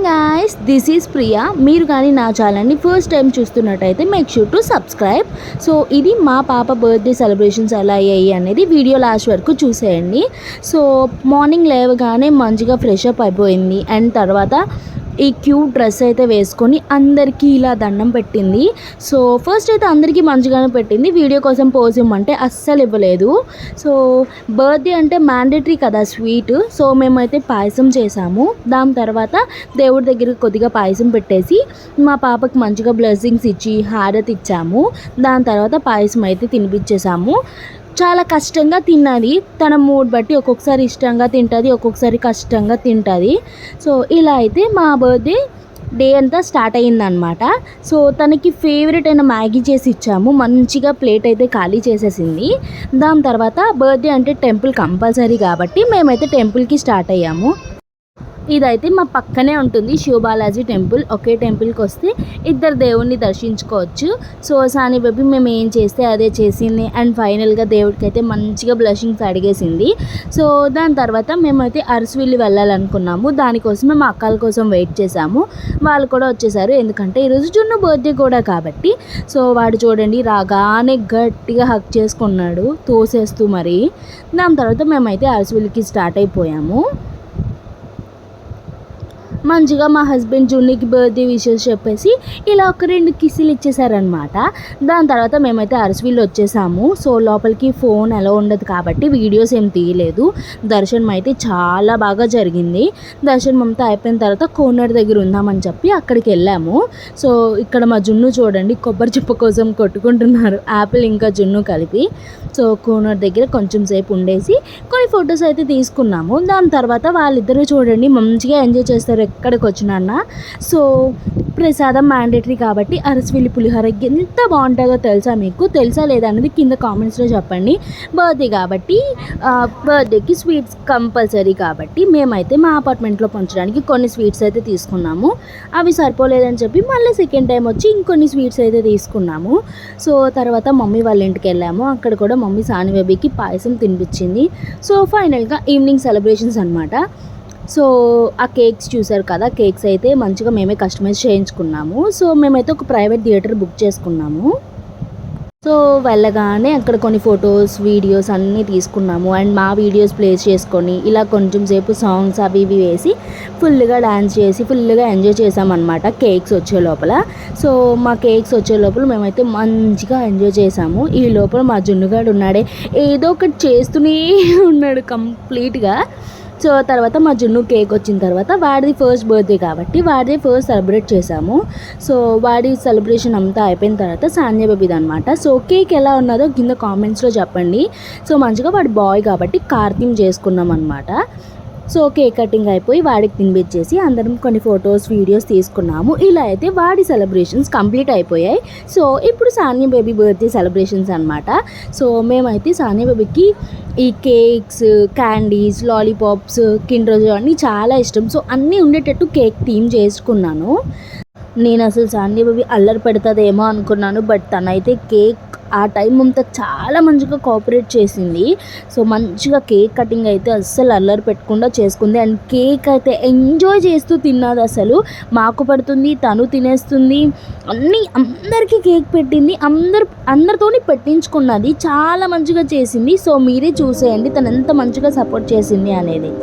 Hi guys, this is Priya. మీరు కానీ నా ఛానల్ని ఫస్ట్ టైం చూస్తున్నట్టయితే make sure to subscribe. So ఇది మా పాప బర్త్డే సెలబ్రేషన్స్ ఎలా అయ్యాయి అనేది వీడియో లాస్ట్ వరకు చూసేయండి. సో మార్నింగ్ లేవగానే మంచిగా ఫ్రెష్ అప్ అయిపోయింది. అండ్ తర్వాత ఈ క్యూట్ డ్రెస్ అయితే వేసుకొని అందరికీ ఇలా దండం పెట్టింది. సో ఫస్ట్ అయితే అందరికీ మంచిగానే పెట్టింది. వీడియో కోసం పోజ్ ఇవ్వమంటే అస్సలు ఇవ్వలేదు. సో బర్త్డే అంటే మ్యాండేటరీ కదా స్వీట్. సో మేమైతే పాయసం చేసాము. దాని తర్వాత దేవుడి దగ్గరికి కొద్దిగా పాయసం పెట్టేసి మా పాపకి మంచిగా బ్లెస్సింగ్స్ ఇచ్చి హారతి ఇచ్చాము. దాని తర్వాత పాయసం అయితే తినిపించేసాము. చాలా కష్టంగా తిన్నది. తన మూడ్ బట్టి ఒక్కొక్కసారి ఇష్టంగా తింటుంది, ఒక్కొక్కసారి కష్టంగా తింటుంది. సో ఇలా అయితే మా బర్త్డే డే అంతా స్టార్ట్ అయ్యిందనమాట. సో తనకి ఫేవరెట్ అయిన మ్యాగీ చేసి ఇచ్చాము. మంచిగా ప్లేట్ అయితే ఖాళీ చేసేసింది. దాని తర్వాత బర్త్డే అంటే టెంపుల్ కంపల్సరీ కాబట్టి మేమైతే టెంపుల్కి స్టార్ట్ అయ్యాము. ఇదైతే మా పక్కనే ఉంటుంది శివబాలాజీ టెంపుల్. ఒకే టెంపుల్కి వస్తే ఇద్దరు దేవుణ్ణి దర్శించుకోవచ్చు. సో సాని బేబీ మేము ఏం చేస్తే అదే చేసింది. అండ్ ఫైనల్గా దేవుడికి అయితే మంచిగా బ్లెస్సింగ్స్ అడిగేసింది. సో దాని తర్వాత మేమైతే అరసవిల్లి వెళ్ళాలనుకున్నాము. దానికోసమే మా అక్కల కోసం వెయిట్ చేసాము. వాళ్ళు కూడా వచ్చేసారు, ఎందుకంటే ఈరోజు జున్ను బర్త్డే కూడా కాబట్టి. సో వాడు చూడండి రాగానే గట్టిగా హక్ చేసుకున్నాడు తోసేస్తూ. మరి దాని తర్వాత మేమైతే అరసవిల్లికి స్టార్ట్ అయిపోయాము. మంచిగా మా హస్బెండ్ జున్నికి బర్త్డే విషెస్ చెప్పేసి ఇలా ఒక 2 కిస్సులు ఇచ్చేసారనమాట. దాని తర్వాత మేమైతే అరసవిల్లు వచ్చేసాము. సో లోపలికి ఫోన్ ఎలా ఉండదు కాబట్టి వీడియోస్ ఏం తీయలేదు. దర్శనం అయితే చాలా బాగా జరిగింది. దర్శనం అంతా అయిపోయిన తర్వాత కోనర్ దగ్గర ఉందామని చెప్పి అక్కడికి వెళ్ళాము. సో ఇక్కడ మా జున్ను చూడండి కొబ్బరి చిప్ప కోసం కొట్టుకుంటున్నారు, యాపిల్ ఇంకా జున్ను కలిపి. సో కోనర్ దగ్గర కొంచెం సేపు ఉండేసి కొన్ని ఫొటోస్ అయితే తీసుకున్నాము. దాని తర్వాత వాళ్ళిద్దరూ చూడండి మంచిగా ఎంజాయ్ చేస్తారు ఎక్కడికి వచ్చినా. సో ప్రసాదం మ్యాండేటరీ కాబట్టి అరసవిల్లి పులిహోర ఎంత బాగుంటుందో తెలుసా మీకు? తెలుసా లేదా అనేది కింద కామెంట్స్లో చెప్పండి. బర్త్డే కాబట్టి బర్త్డేకి స్వీట్స్ కంపల్సరీ కాబట్టి మేమైతే మా అపార్ట్మెంట్లో పంచడానికి కొన్ని స్వీట్స్ అయితే తీసుకున్నాము. అవి సరిపోలేదని చెప్పి మళ్ళీ సెకండ్ టైం వచ్చి ఇంకొన్ని స్వీట్స్ అయితే తీసుకున్నాము. సో తర్వాత మమ్మీ వాళ్ళ ఇంటికి వెళ్ళాము. అక్కడ కూడా మమ్మీ సాని బేబీకి పాయసం తినిపించింది. సో ఫైనల్గా ఈవినింగ్ సెలబ్రేషన్స్ అనమాట. సో ఆ కేక్స్ చూసారు కదా, కేక్స్ అయితే మంచిగా మేమే కస్టమైజ్ చేయించుకున్నాము. సో మేమైతే ఒక ప్రైవేట్ థియేటర్ బుక్ చేసుకున్నాము. సో వెళ్ళగానే అక్కడ కొన్ని ఫొటోస్ వీడియోస్ అన్నీ తీసుకున్నాము. అండ్ మా వీడియోస్ ప్లేస్ చేసుకొని ఇలా కొంచెం సేపు సాంగ్స్ అవి ఇవి వేసి ఫుల్గా డ్యాన్స్ చేసి ఫుల్గా ఎంజాయ్ చేసామన్నమాట కేక్స్ వచ్చే లోపల. సో మా కేక్స్ వచ్చే లోపల మేమైతే మంచిగా ఎంజాయ్ చేసాము. ఈ లోపల మా జున్నుగాడు ఉన్నాడే ఏదో ఒకటి చేస్తూనే ఉన్నాడు కంప్లీట్గా. సో తర్వాత మా జున్ను కేక్ వచ్చిన తర్వాత వాడిది ఫస్ట్ బర్త్డే కాబట్టి వాడిది ఫస్ట్ సెలబ్రేట్ చేసాము. సో వాడి సెలబ్రేషన్ అంతా అయిపోయిన తర్వాత సాన్య బేబీది అనమాట. సో కేక్ ఎలా ఉన్నదో కింద కామెంట్స్లో చెప్పండి. సో మంచిగా వాడి బాయ్ కాబట్టి కార్తీం చేసుకున్నాం అనమాట. సో కేక్ కటింగ్ అయిపోయి వాడికి తినిపించేసి అందరం కొన్ని ఫొటోస్ వీడియోస్ తీసుకున్నాము. ఇలా అయితే వాడి సెలబ్రేషన్స్ కంప్లీట్ అయిపోయాయి. సో ఇప్పుడు సాన్య బేబీ బర్త్డే సెలబ్రేషన్స్ అనమాట. సో మేమైతే సాన్య బేబీకి ఈ cakes, candies, lollipops, Kinder Joy అన్నీ చాలా ఇష్టం. సో అన్నీ ఉండేటట్టు కేక్ థీమ్ చేసుకున్నాను. నేను అసలు సాన్య బేబీ అల్లరి పెడుతుందేమో అనుకున్నాను, బట్ తనైతే కేక్ ఆ టైం అంతా చాలా మంచిగా కోఆపరేట్ చేసింది. సో మంచిగా కేక్ కటింగ్ అయితే అస్సలు అల్లరి పెట్టకుండా చేసుకుంది. అండ్ కేక్ అయితే ఎంజాయ్ చేస్తూ తిన్నది. అసలు మాకు పడుతుంది, తను తినేస్తుంది, అందరికీ కేక్ పెట్టింది, అందరితోని పెట్టించుకున్నది. చాలా మంచిగా చేసింది. సో మీరే చూసేయండి తను ఎంత మంచిగా సపోర్ట్ చేసింది అనేది.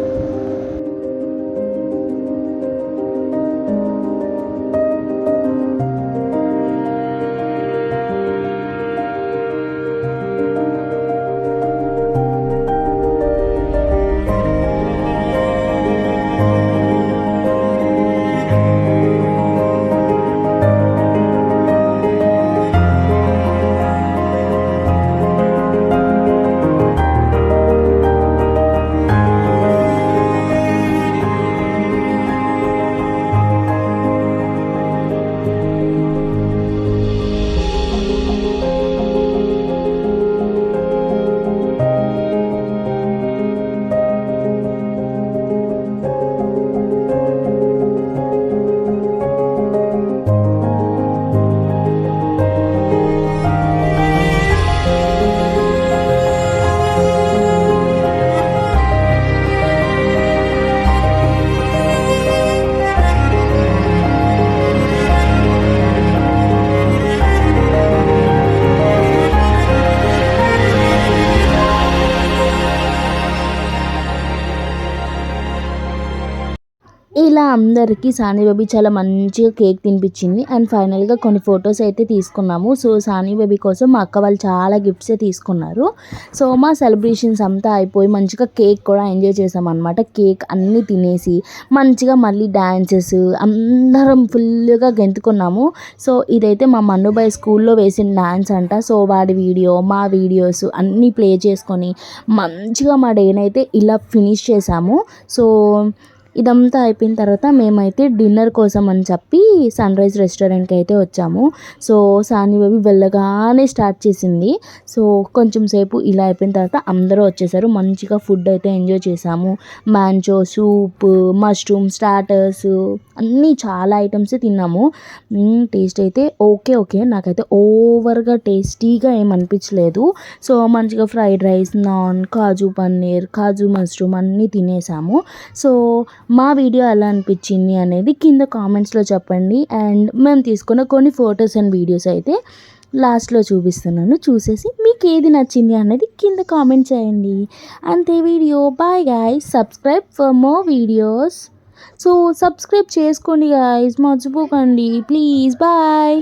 ఇలా అందరికీ సాని బేబీ చాలా మంచిగా కేక్ తినిపించింది. అండ్ ఫైనల్గా కొన్ని ఫొటోస్ అయితే తీసుకున్నాము. సో సాని బేబీ కోసం మా అక్క వాళ్ళు చాలా గిఫ్ట్సే తీసుకున్నారు. సో మా సెలబ్రేషన్స్ అంతా అయిపోయి మంచిగా కేక్ కూడా ఎంజాయ్ చేసామన్నమాట. కేక్ అన్నీ తినేసి మంచిగా మళ్ళీ డ్యాన్సెస్ అందరం ఫుల్గా గెంతుకున్నాము. సో ఇదైతే మా మన్నుబాయ్ స్కూల్లో వేసిన డ్యాన్స్ అంట. సో వాడి వీడియో మా వీడియోస్ అన్నీ ప్లే చేసుకొని మంచిగా మా డేనైతే ఇలా ఫినిష్ చేసాము. సో ఇదంతా అయిపోయిన తర్వాత మేమైతే డిన్నర్ కోసం అని చెప్పి సన్ రైజ్ రెస్టారెంట్కి అయితే వచ్చాము. సో సాని బేబీ వెళ్ళగానే స్టార్ట్ చేసింది. సో కొంచెం సేపు ఇలా అయిపోయిన తర్వాత అందరూ వచ్చేసారు. మంచిగా ఫుడ్ అయితే ఎంజాయ్ చేసాము. మ్యాంచో సూప్, మష్రూమ్ స్టార్టర్స్ అన్నీ చాలా ఐటమ్స్ తిన్నాము. టేస్ట్ అయితే ఓకే నాకైతే ఓవర్గా టేస్టీగా ఏమనిపించలేదు. సో మంచిగా ఫ్రైడ్ రైస్, నాన్, కాజు పన్నీర్, కాజు మష్రూమ్ అన్నీ తినేసాము. సో మా వీడియో ఎలా అనిపించింది అనేది కింద కామెంట్స్లో చెప్పండి. అండ్ మేము తీసుకున్న కొన్ని ఫొటోస్ అండ్ వీడియోస్ అయితే లాస్ట్లో చూపిస్తున్నాను. చూసేసి మీకు ఏది నచ్చింది అనేది కింద కామెంట్ చేయండి. అంతే video. Bye guys. Subscribe for more videos. So subscribe చేసుకోండి గైస్, మర్చిపోకండి ప్లీజ్. బాయ్.